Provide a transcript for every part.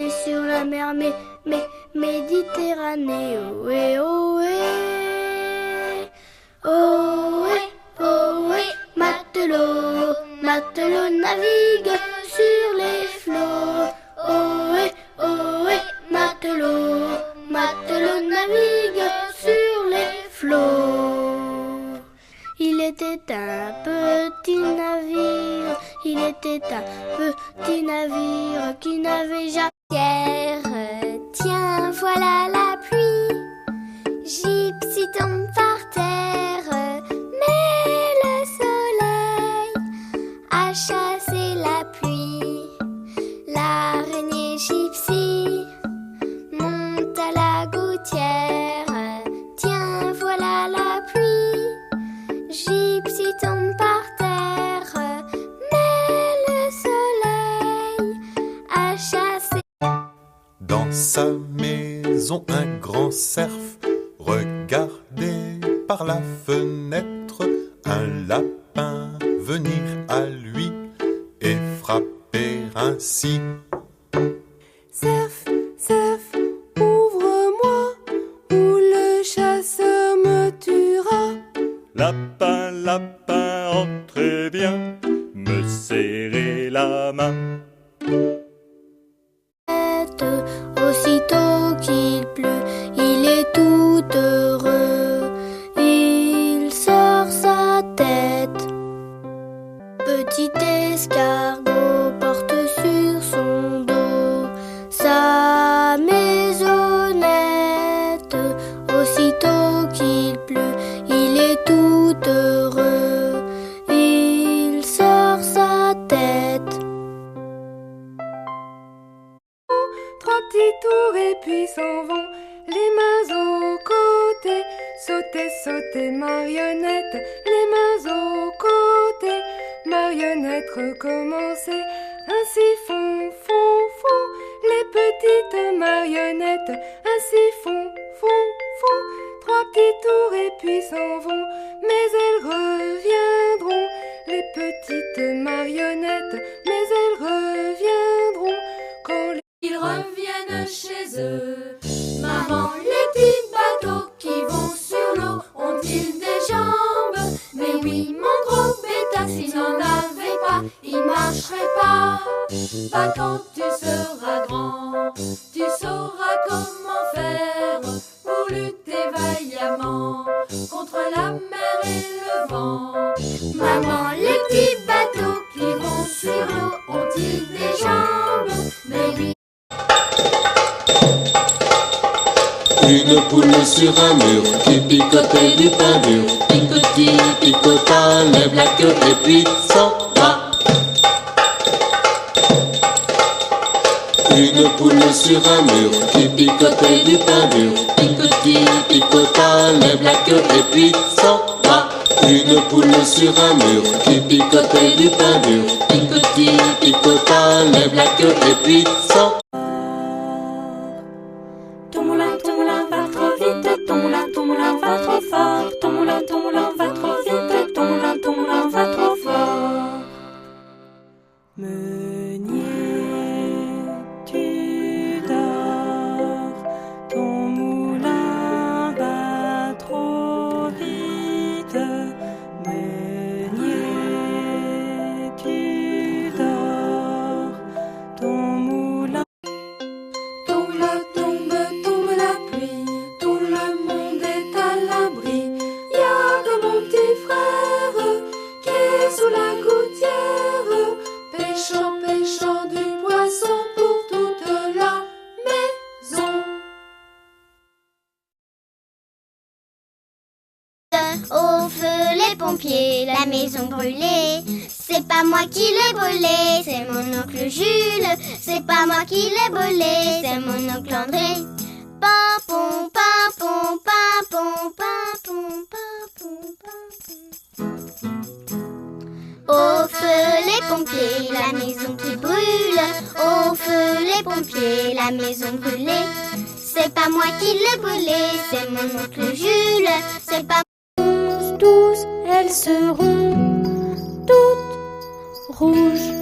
Et sur la mer Méditerranée, ohé, ohé, ohé, ohé, matelot, matelot navigue sur les flots, ohé, ohé, matelot, matelot navigue sur les flots. Il était un petit navire, il était un petit navire qui n'avait jamais Tiens, voilà la pluie. Gypsy tombe par terre, mais le soleil a chassé la pluie. L'araignée Gypsy monte à la gouttière. Tiens, voilà la pluie. Gypsy tombe par terre, mais le soleil a chassé. Dans sa maison, un grand cerf regardait par la fenêtre un lapin venir à lui et frapper ainsi. Cerf, cerf, ouvre-moi, ou le chasseur me tuera. Lapin, lapin, entrez bien, me serrer la main. Aussitôt qu'il pleut, il est tout heureux. Il sort sa tête. Petit escargot porte sur son dos sa maisonnette. Aussitôt qu'il pleut, il est tout heureux. Il sort sa tête. Trois petits tours et puis s'en vont, les mains aux côtés. Sautez, sautez, marionnette, les mains aux côtés. Marionnette, recommencez, ainsi font, font, font. Les petites marionnettes, ainsi font, font, font. Trois petits tours et puis s'en vont, mais elles reviendront. Les petites marionnettes, mais elles reviendront quand ils reviennent chez eux. Maman, les petits bateaux qui vont sur l'eau ont-ils des jambes? Mais oui, mon gros bêta, s'il n'en avait pas, il marcherait pas. Pas quand tu seras grand, tu sauras comment faire pour lutter vaillamment contre la mer et le vent. Maman, les petits bateaux qui vont sur l'eau ont-ils des jambes? Mais oui. Une poule sur un mur qui picotait du pain dur. Picotis, picota, lève la queue et puis s'en va. Une poule sur un mur qui picotait du pain dur. Picotis, picota, lève la queue et puis s'en va. Une poule sur un mur qui picotait du pain dur. Picotis, picota, lève la queue et puis s'en va. ton moulin va trop vite, ton moulin va trop fort. Ton moulin va trop vite, ton moulin va trop fort. Meunier, tu dors, ton moulin va trop vite. Meunier, tu dors, ton moulin. Tombe la pluie, tout le monde est à l'abri. Y'a que mon petit frère qui est sous la gouttière, pêchant du poisson pour toute la maison. Au feu les pompiers, la maison brûlée. C'est pas moi qui l'ai brûlée, c'est mon oncle Jules. C'est pas moi qui l'ai brûlée, c'est mon oncle André. Papon, papon, papon, papon, papon, papon. Au feu les pompiers, la maison qui brûle. Au feu les pompiers, la maison brûlée. C'est pas moi qui l'ai brûlée, c'est mon oncle Jules. C'est pas Tous, elles seront toutes rouges.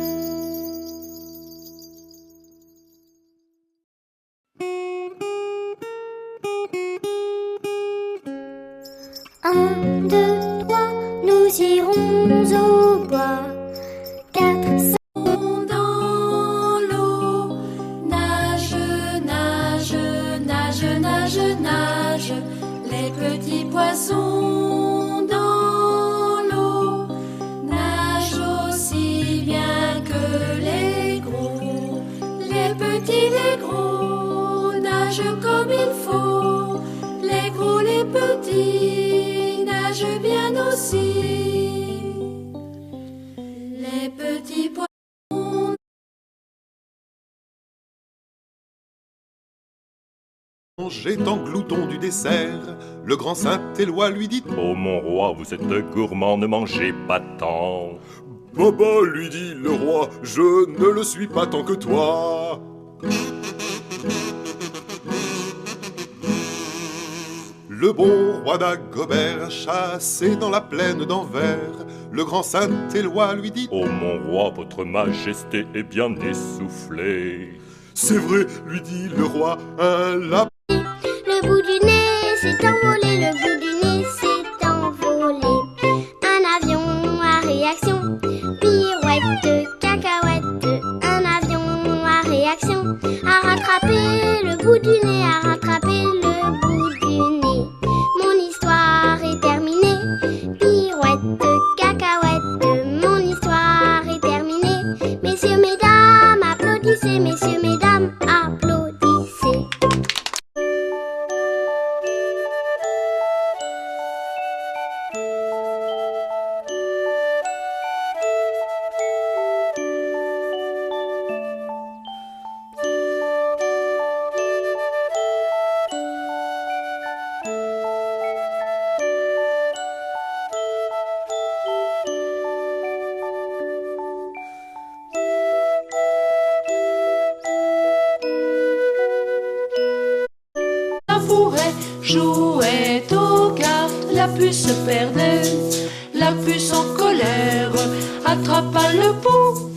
1, 2, 3, nous irons au bois. 4, 5. Dans l'eau, nage, nage, nage, nage, nage, les petits poissons dans l'eau nagent aussi bien que les gros. Les petits, les gros nagent comme il faut. Les gros, les petits nagent bien aussi. Les petits poissons. Étant glouton du dessert, le grand Saint-Éloi lui dit: Oh mon roi, vous êtes gourmand, ne mangez pas tant. Baba, lui dit le roi, je ne le suis pas tant que toi. Le bon roi d'Agobert, chassé dans la plaine d'Anvers, le grand Saint-Éloi lui dit: Oh mon roi, votre majesté est bien essoufflée. C'est vrai, lui dit le roi, un lapin. Le bout du nez s'est envolé, le bout du nez s'est envolé. Un avion à réaction, pirouette, cacahuète. Un avion à réaction, a rattrapé le bout du nez, a rattrapé le bout du nez. Mon histoire est terminée, pirouette, cacahuète. Mon histoire est terminée. Messieurs, mesdames, applaudissez, messieurs, mesdames, applaudissez. La forêt jouait aux cartes, la puce se perdait. La puce en colère attrapa le pot,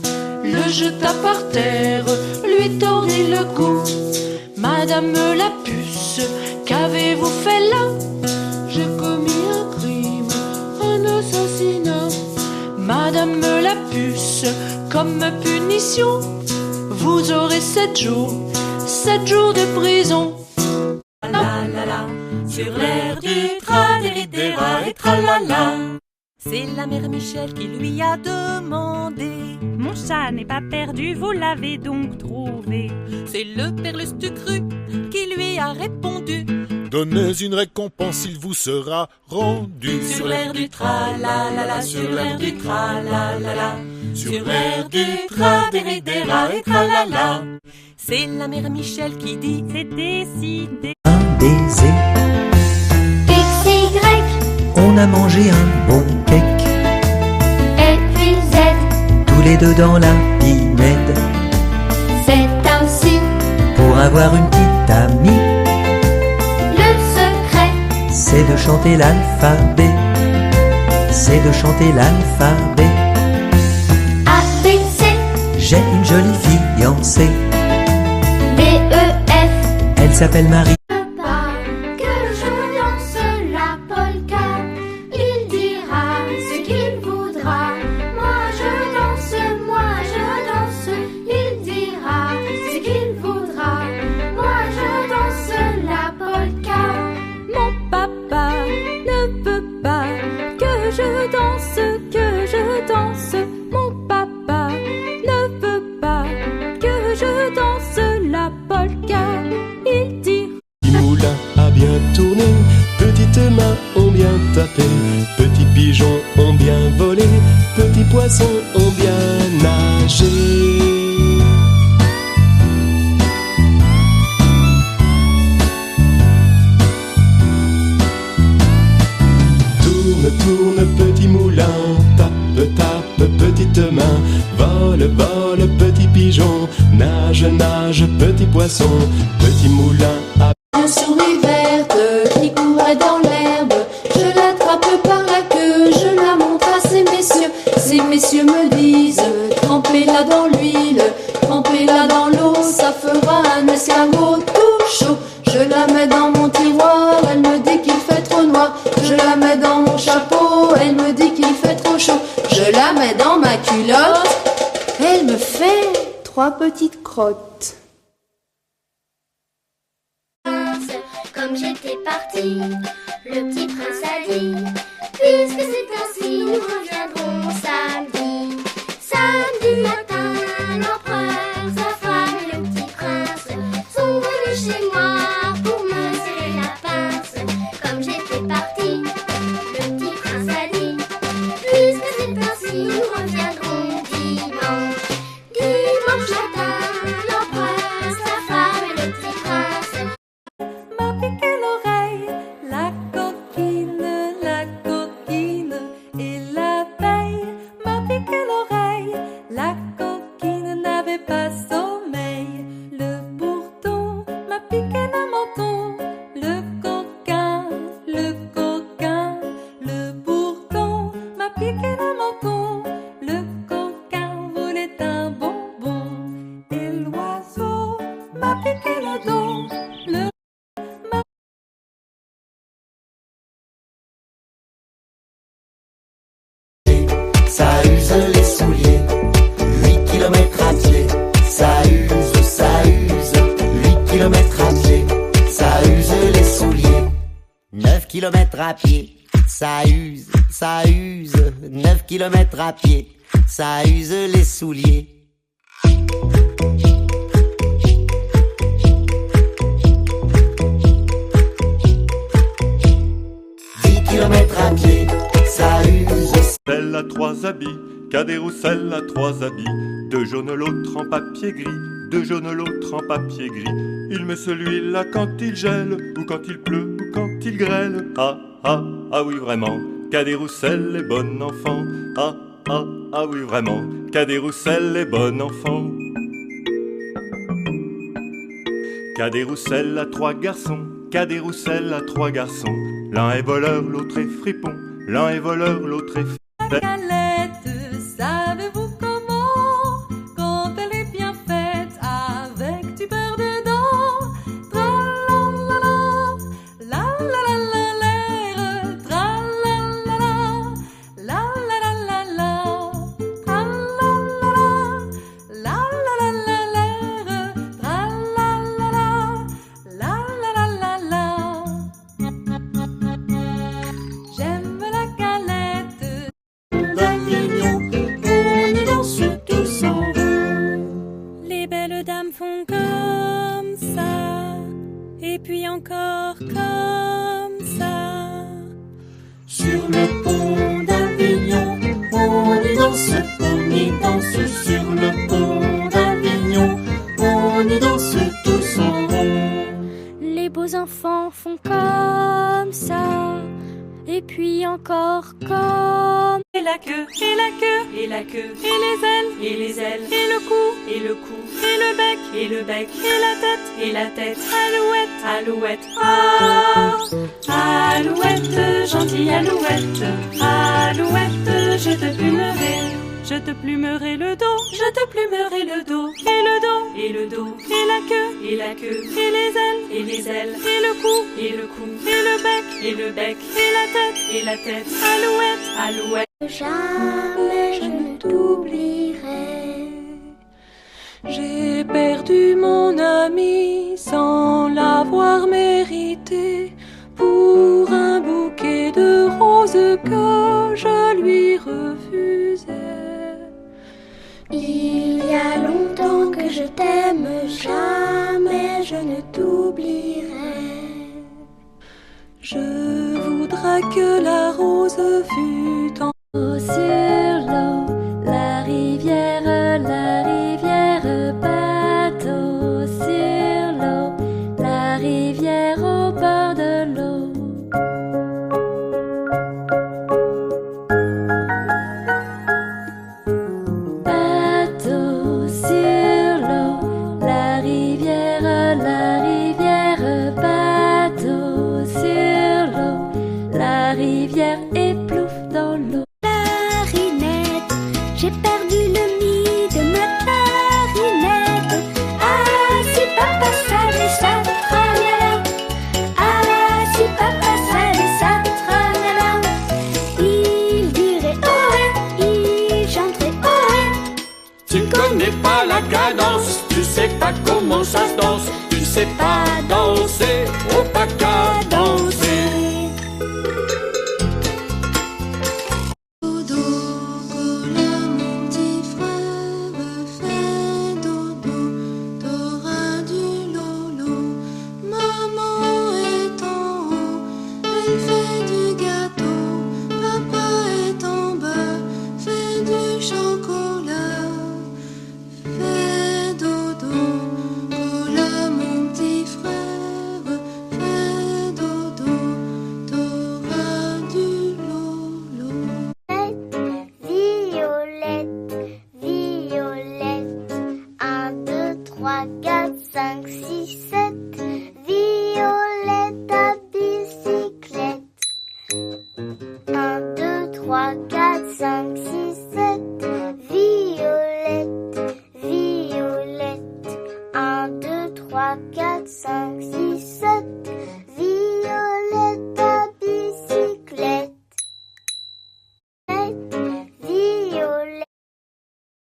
le jeta par terre, lui tordit le cou. Madame la puce, qu'avez-vous fait là? J'ai commis un crime, un assassinat. Madame la puce, comme punition, vous aurez 7 jours de prison. La la la, sur l'air du tra-dé-dé-ra et tra-la-la. C'est la mère Michel qui lui a demandé: Mon chat n'est pas perdu, vous l'avez donc trouvé? C'est le père Lustucru qui lui a répondu: Donnez une récompense, il vous sera rendu. Sur l'air du tra-la-la-la, sur l'air du tra-la-la-la, sur l'air du tra-dé-dé-dé-ra et tra-la-la. C'est la mère Michel qui dit: C'est décidé. Un baiser, X, Y, on a mangé un bon cake, et puis Z. tous les deux dans la pinède, C'est ainsi pour avoir une petite amie. le secret. C'est de chanter l'alphabet, c'est de chanter l'alphabet. A, B, C, J'ai une jolie fiancée, D, E, F. elle s'appelle Marie. Pas que je danse la polka, il dira ce qu'il voudra. Moi je danse, il dira ce qu'il voudra. Moi je danse la polka. Mon papa ne veut pas que je danse, Mon papa ne veut pas que je danse la polka. Il dit: Petit moulin a bien tourné, petites mains ont bien tapé, petits pigeons ont bien volé, petits poissons ont bien nagé. Tourne, tourne, petit moulin, tape, tape, petite main, vole, vole, petit pigeon, nage, nage, petit poisson, petit moulin à Une souris verte qui courait dans l'herbe, je l'attrape par la queue, je la montre à ces messieurs. Ces messieurs me disent: trempez-la dans l'huile, trempez-la dans l'eau, ça fera un escargot tout chaud. Je la mets dans mon tiroir, elle me dit qu'il fait trop noir, je la mets dans petites crottes. Comme j'étais partie, le petit prince a dit, puisque c'est ainsi, nous reviendrons samedi. Samedi matin, l'empereur, sa femme et le petit prince sont venus chez moi pour me serrer la pince. Comme j'étais partie, le petit prince a dit, puisque c'est ainsi, nous reviendrons dimanche. Dimanche matin, l'empereur, sa femme et le petit prince m'a piqué l'oreille, la coquine, et l'abeille m'a piqué l'oreille, la coquine n'avait pas sommeil, le bourdon m'a piqué le menton, le coquin, le bourdon m'a piqué le menton, le coquin voulait un bonbon, et l'oiseau m'a piqué le dos, Ça use les souliers, 8 kilomètres à pied. Ça use, 8 kilomètres à pied. Ça use les souliers, 9 kilomètres à pied. Ça use, 9 kilomètres à pied. Ça use les souliers. Kilomètres à pied, ça use. Elle a 3 habits, Cadet-Roussel a 3 habits. 2 jaunes, l'autre en papier gris, 2 jaunes, l'autre en papier gris. Il met celui-là quand il gèle, ou quand il pleut, ou quand il grêle. Ah, ah, ah oui vraiment, Cadet-Roussel est bon enfant. Ah, ah, ah oui vraiment, Cadet-Roussel est bon enfant. Cadet-Roussel a 3 garçons, Cadet-Roussel a 3 garçons. L'un est voleur, l'autre est fripon. L'un est voleur, l'autre est La galette, savez-vous comment? Quand elle est bien faite avec du beurre dedans. Tra-la-la-la, la-la-la-la-la, tra-la-la-la, la-la-la-la-la, tra-la-la-la, la-la-la-la-la, tra-la-la-la, la-la-la-la-la. J'aime la galette d'Avignon, on y danse tous en rond. Les belles dames font comme ça, et puis encore comme ça. Sur le pont d'Avignon, on y danse sur le pont d'Avignon, on y danse tous en rond. Les beaux enfants font comme ça, et puis encore comme. Et la queue, et la queue, et la queue, et les ailes, et les ailes, et le cou, et le cou, et le bec, et le bec, et la tête, et la tête. Alouette, alouette, ah, alouette, gentille alouette, alouette, je te plumerai. Je te plumerai le dos, je te plumerai le dos, et le dos, et le dos, et la queue, et la queue, et les ailes, et les ailes, et le cou, et le cou, et le bec, et le bec, et la tête, et la tête. Alouette, alouette. Jamais je ne t'oublierai. J'ai perdu mon ami sans l'avoir mérité, pour un bouquet de roses que je lui refusais. Il y a longtemps que je t'aime, jamais je ne t'oublierai. Je voudrais que la rose fût en sur l'eau, la rivière, bateau sur l'eau, la rivière au bord de l'eau. Bateau sur l'eau, la rivière, bateau sur l'eau, la rivière éplouffe dans l'eau. Clarinette, j'ai perdu le nid de ma clarinette. Ah, si papa savait ça, tralala. Ah, si papa savait ça, tralala. Il dirait ohé, il chanterait ohé. Tu connais pas la cadence sais pas comment ça se danse. Tu sais pas danser, oh pas qu'à danser. Violette, 1, 2, 3, 4, 5, 6,